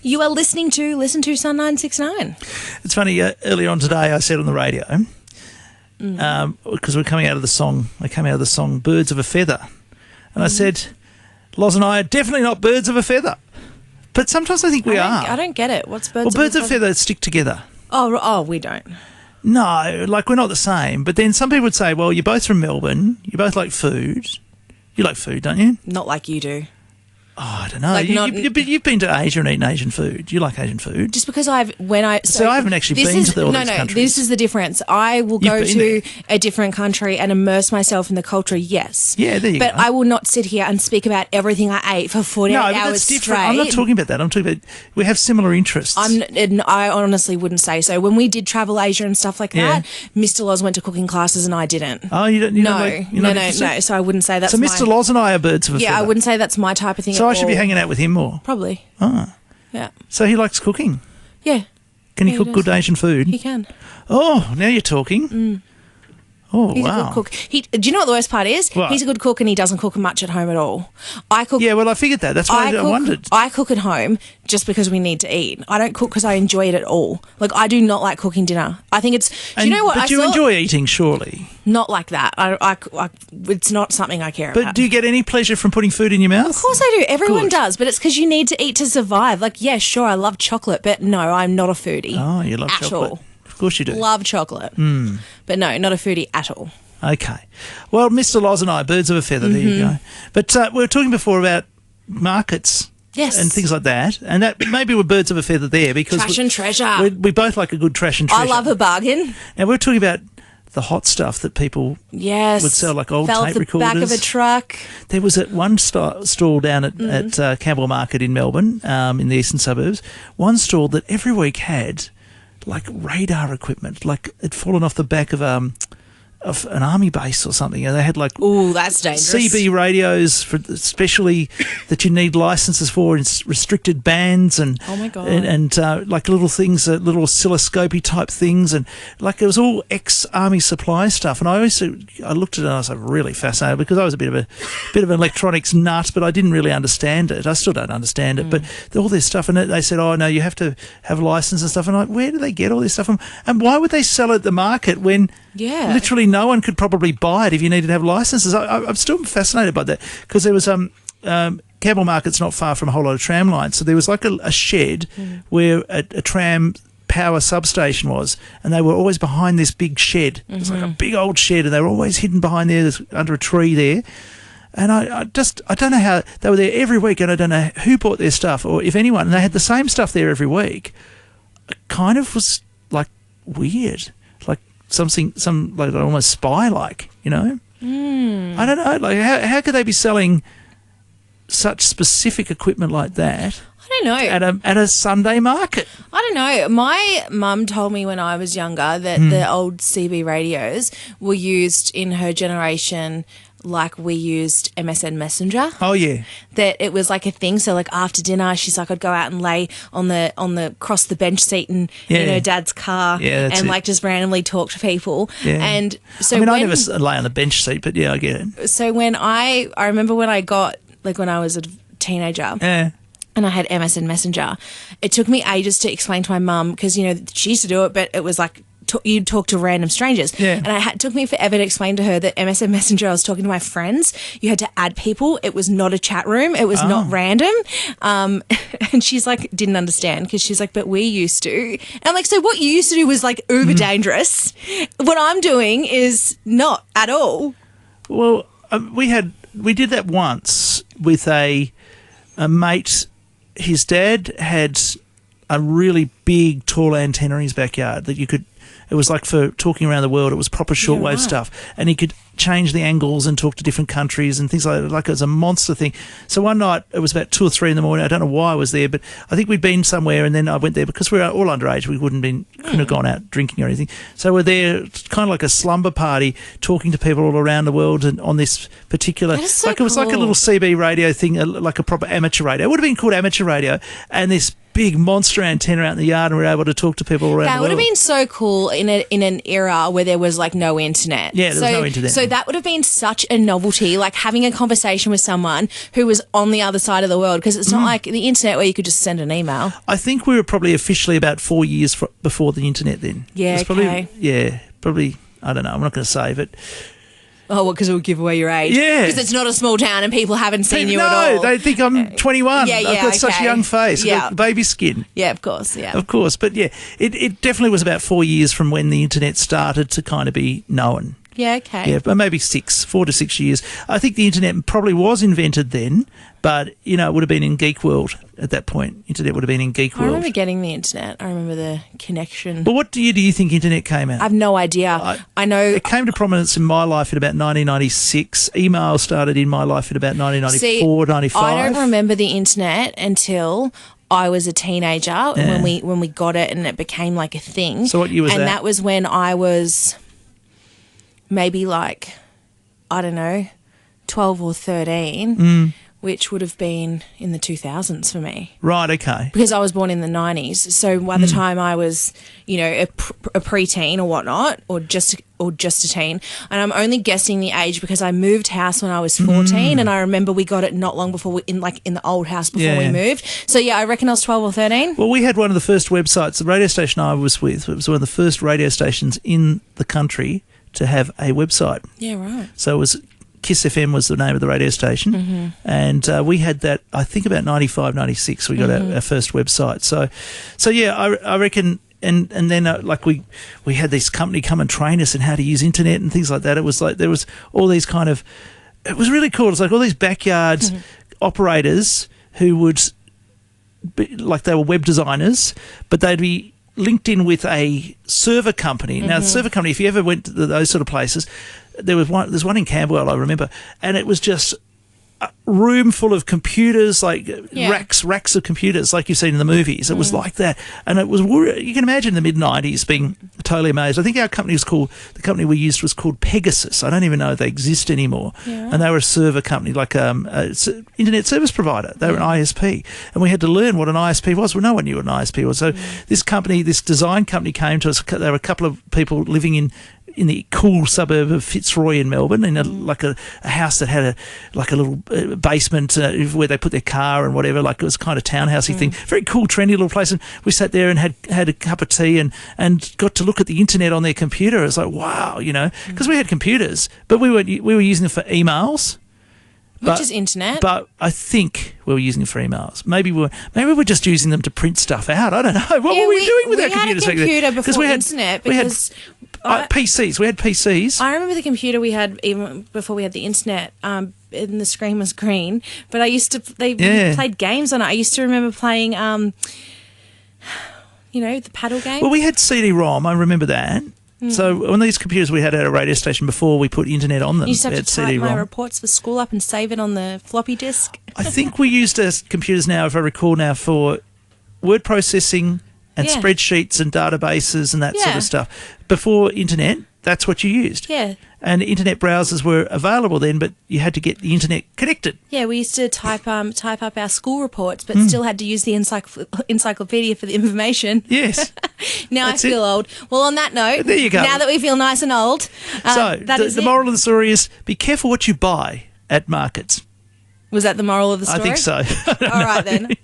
You are listening to Listen to Sun 969. It's funny, earlier on today I said on the radio, because we're coming out of the song, I came out of the song Birds of a Feather, and I said, Loz and I are definitely not birds of a feather. But sometimes I think we are. I don't get it. What's birds Well, of a feather? birds of a feather stick together. Oh, we don't. No, like we're not the same. But then some people would say, well, you're both from Melbourne, you both like food. You like food, don't you? Not like you do. Oh, I don't know. Like you've been to Asia and eaten Asian food. You like Asian food. Just because I haven't actually been to all these countries. This is the difference. I will go to a different country and immerse myself in the culture, yes. Yeah, there you go. But I will not sit here and speak about everything I ate for 48 hours straight. I'm not talking about that. I'm talking about we have similar interests. I honestly wouldn't say so. When we did travel Asia and stuff like that, Mr. Loz went to cooking classes and I didn't. Oh, you don't? No. So I wouldn't say that's so Mr. Loz and I are birds of a feather. Yeah, I wouldn't say that's my type of thing. So I should be hanging out with him more. Probably. Oh. Yeah. So he likes cooking? Yeah. Can he cook good Asian food? He can. Oh, now you're talking. Oh, He's a good cook. Do you know what the worst part is? What? He's a good cook and he doesn't cook much at home at all. I cook. Yeah, well, I figured that. That's why I wondered. I cook at home just because we need to eat. I don't cook because I enjoy it at all. Like, I do not like cooking dinner. I think it's... Do you know what? But you enjoy eating, surely? Not like that. It's not something I care about. But do you get any pleasure from putting food in your mouth? Of course I do. Everyone does. But it's because you need to eat to survive. Like, yeah, sure, I love chocolate, but no, I'm not a foodie. Oh, you love chocolate. At all. Of course you do. Love chocolate. But no, not a foodie at all. Okay. Well, Mr. Loz and I, birds of a feather, there you go. But we were talking before about markets. Yes. And things like that. And that maybe we're birds of a feather there because... Trash and treasure. We both like a good trash and treasure. I love a bargain. Now, we're talking about the hot stuff that people would sell, like old tape recorders. Fell off the back of a truck. There was at one stall down at Campbell Market in Melbourne, in the eastern suburbs, one stall that every week had like radar equipment, like it'd fallen off the back of an army base or something, and they had like that's dangerous. CB radios for especially that you need licenses for in restricted bands and oh my God. and like little things, little oscilloscopy type things, and like it was all ex-army supply stuff. And I looked at it and I was like really fascinated because I was a bit of an electronics nut, but I didn't really understand it. I still don't understand it, but all this stuff, and they said, oh no, you have to have license and stuff. And I'm like, where do they get all this stuff from? And why would they sell it at the market when literally no one could probably buy it if you needed to have licenses? I'm still fascinated by that because there was Campbell Market's not far from a whole lot of tram lines, so there was like a shed where a tram power substation was, and they were always behind this big shed. It was like a big old shed, and they were always hidden behind there, under a tree there. And I don't know how they were there every week, and I don't know who bought their stuff or if anyone. And they had the same stuff there every week. It kind of was like weird, like something like almost spy-like, you know. I don't know. Like how could they be selling such specific equipment like that? I don't know. At a Sunday market. I don't know. My mum told me when I was younger that the old CB radios were used in her generation like we used MSN Messenger. Oh yeah. That it was like a thing. So like after dinner, she's like, I'd go out and lay on the cross the bench seat in her dad's car and like just randomly talk to people. Yeah. And so I never lay on the bench seat, but yeah, I get it. So when I remember when I got when I was a teenager. Yeah. And I had MSN Messenger. It took me ages to explain to my mum because, she used to do it, but it was like you'd talk to random strangers. Yeah. And it took me forever to explain to her that MSN Messenger, I was talking to my friends. You had to add people. It was not a chat room. It was not random. And she's like, didn't understand because she's like, but we used to. And I'm like, so what you used to do was like uber dangerous. What I'm doing is not at all. Well, we did that once with a mate. His dad had a really big, tall antenna in his backyard that you could. It was like for talking around the world. It was proper shortwave stuff, and he could change the angles and talk to different countries and things like that. Like it was a monster thing. So one night it was about 2 or 3 in the morning. I don't know why I was there, but I think we'd been somewhere, and then I went there because we were all underage. We couldn't have gone out drinking or anything. So we're there, kind of like a slumber party, talking to people all around the world, and on this particular, that is so it was like a little CB radio thing, like a proper amateur radio. It would have been called amateur radio, and this big monster antenna out in the yard, and we were able to talk to people around That the would world. have been so cool in an era where there was like no internet. Yeah, there was no internet. So that would have been such a novelty, like having a conversation with someone who was on the other side of the world, because it's not like the internet where you could just send an email. I think we were probably officially about 4 years before the internet then. Yeah, It was probably, okay. Yeah, probably, I don't know, I'm not going to say, but... Oh, well, because it will give away your age. Yeah. Because it's not a small town and people haven't seen you at all. No, they think I'm 21. Yeah, I've got such a okay. young face. I've Yeah. got baby skin. Yeah, of course, yeah. Of course. But yeah, it definitely was about 4 years from when the internet started to kind of be known. Yeah, okay. Yeah, but maybe 4 to 6 years. I think the internet probably was invented then, but, you know, it would have been in geek world at that point. Internet would have been in geek I world. remember getting the internet. I remember the connection. But what year do you think internet came out? I have no idea. I know. It came to prominence in my life in about 1996. Email started in my life in about 1994, 95. I don't remember the internet until I was a teenager when we got it and it became like a thing. So what year was that? And that was when I was maybe like, I don't know, 12 or 13, which would have been in the 2000s for me. Right, okay. Because I was born in the 90s. So by the time I was, you know, a preteen or whatnot, or just a teen, and I'm only guessing the age because I moved house when I was 14, and I remember we got it not long before in the old house before we moved. So yeah, I reckon I was 12 or 13. Well, we had one of the first websites, the radio station I was with, it was one of the first radio stations in the country to have a website. Yeah, right. So it was Kiss FM was the name of the radio station, and we had that, I think, about 95, 96, we got our first website. So yeah, I reckon, and then like we had this company come and train us in how to use internet and things like that. It was like there was all these kind of, it was really cool. It's like all these backyard operators who would be, like they were web designers, but they'd be linked in with a server company. Now, the server company, if you ever went to those sort of places, there's one in Camberwell, I remember, and it was just a room full of computers, like racks of computers, like you've seen in the movies. It was like that, and it was, you can imagine the mid-90s being totally amazed. I think our company was called, the company we used was called Pegasus. I don't even know if they exist anymore. Yeah. And they were a server company, like internet service provider. They were an ISP, and we had to learn what an ISP was. Well, no one knew what an ISP was. So this company, this design company, came to us. There were a couple of people living in the cool suburb of Fitzroy in Melbourne, in a house that had a little basement where they put their car and whatever, like it was kind of townhousey thing. Very cool, trendy little place. And we sat there and had a cup of tea and got to look at the internet on their computer. It was like, wow, you know, because we had computers, but we were using them for emails. Which is internet. But I think we were using it for emails. Maybe we're just using them to print stuff out. I don't know. What were we doing with our computers back then? We had a computer before internet because PCs. We had PCs. I remember the computer we had even before we had the internet. And the screen was green. But we played games on it. I used to remember playing, the paddle game. Well, we had CD-ROM. I remember that. So on these computers we had at a radio station before we put internet on them. You used to have to type CD-ROM. my reports for school up and save it on the floppy disk. I think we used our computers now, if I recall now, for word processing and spreadsheets and databases and that sort of stuff. Before internet, that's what you used. Yeah. And internet browsers were available then, but you had to get the internet connected. Yeah, we used to type up our school reports, but still had to use the encyclopedia for the information. Yes. Now I feel old. Well, on that note, there you go. Now that we feel nice and old, the moral of the story is be careful what you buy at markets. Was that the moral of the story? I think so. All right then.